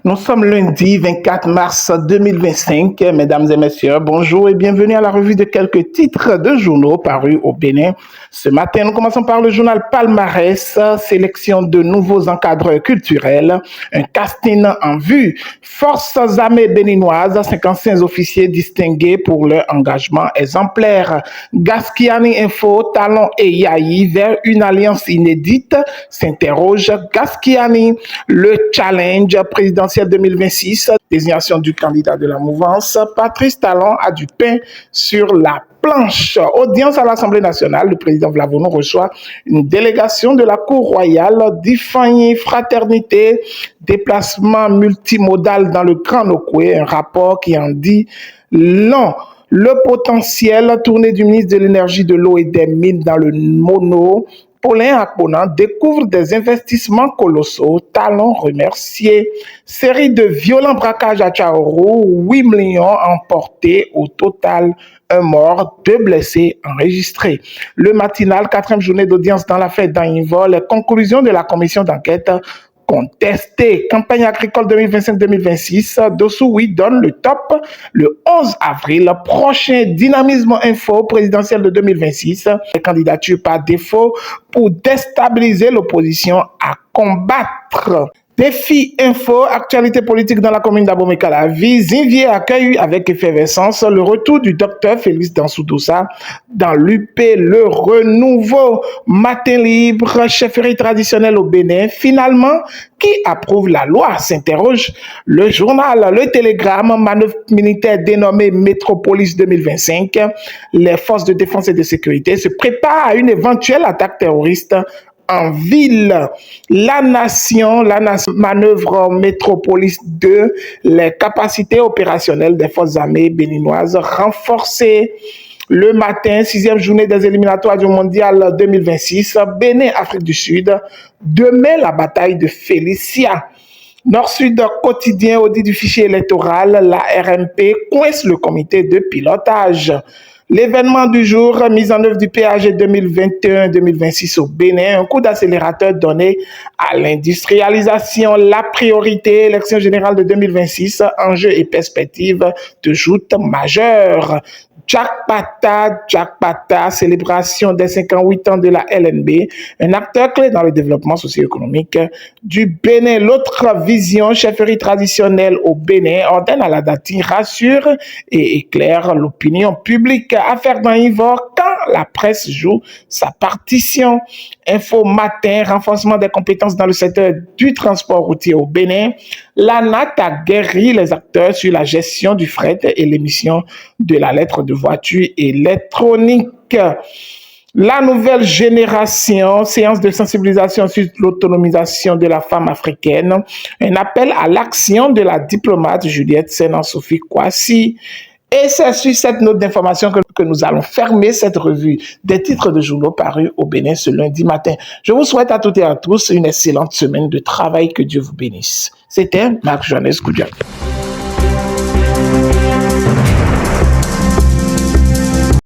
Nous sommes lundi 24 mars 2025. Mesdames et messieurs, bonjour et bienvenue à la revue de quelques titres de journaux parus au Bénin. Ce matin, nous commençons par le journal Palmarès, sélection de nouveaux encadreurs culturels, un casting en vue. Forces armées béninoises, 55 officiers distingués pour leur engagement exemplaire. Gaskiani Info, Talon et Yahi vers une alliance inédite, s'interroge Gaskiani. Le challenge présidentiel 2026, désignation du candidat de la mouvance, Patrice Talon a du pain sur la planche. Audience à l'Assemblée nationale, le président Vlavono reçoit une délégation de la Cour royale, Diffanie Fraternité, déplacement multimodal dans le Grand Nokoué, un rapport qui en dit long. Le potentiel, tournée du ministre de l'Énergie, de l'Eau et des Mines dans le Mono, Paulin Akponan découvre des investissements colossaux, Talon remercié. Série de violents braquages à Tchaorou, 8 millions emportés au total, un mort, 2 blessés enregistrés. Le matinal, 4e journée d'audience dans l'affaire d'Anivol, les conclusions de la commission d'enquête contestée. Campagne agricole 2025-2026, Dossou donne le top le 11 avril. Prochain dynamisme info présidentiel de 2026. Les candidatures par défaut pour déstabiliser l'opposition à combattre. Défi info, actualité politique dans la commune d'Abomey-Calavi. Zinvier accueille avec effervescence le retour du docteur Félix Dansoudoussa dans l'UP, le renouveau. Matin libre, chefferie traditionnelle au Bénin. Finalement, qui approuve la loi? S'interroge le journal. Le Télégramme, manœuvre militaire dénommée Métropolis 2025. Les forces de défense et de sécurité se préparent à une éventuelle attaque terroriste en ville. La nation, manœuvre Métropolis 2, les capacités opérationnelles des forces armées béninoises renforcées. Le matin, 6e journée des éliminatoires du mondial 2026, Bénin, Afrique du Sud. Demain, la bataille de Félicia. Nord-Sud quotidien, audit du fichier électoral, la RMP coince le comité de pilotage. L'événement du jour, mise en œuvre du PAG 2021-2026 au Bénin, un coup d'accélérateur donné à l'industrialisation, la priorité, élection générale de 2026, enjeux et perspectives de joute majeure. Jack Pata, célébration des 58 ans de la LNB, un acteur clé dans le développement socio-économique du Bénin. L'autre vision, chefferie traditionnelle au Bénin, ordonne à la Dati, rassure et éclaire l'opinion publique. Affaire dans Ivor, quand la presse joue sa partition. Info matin, renforcement des compétences dans le secteur du transport routier au Bénin. L'ANAT a guéri les acteurs sur la gestion du fret et l'émission de la lettre de voiture électronique. La nouvelle génération, séance de sensibilisation sur l'autonomisation de la femme africaine, un appel à l'action de la diplomate Juliette Senan-Sophie Kouassi. Et c'est sur cette note d'information que nous allons fermer cette revue des titres de journaux parus au Bénin ce lundi matin. Je vous souhaite à toutes et à tous une excellente semaine de travail. Que Dieu vous bénisse. C'était Marc Joannès Koudiak.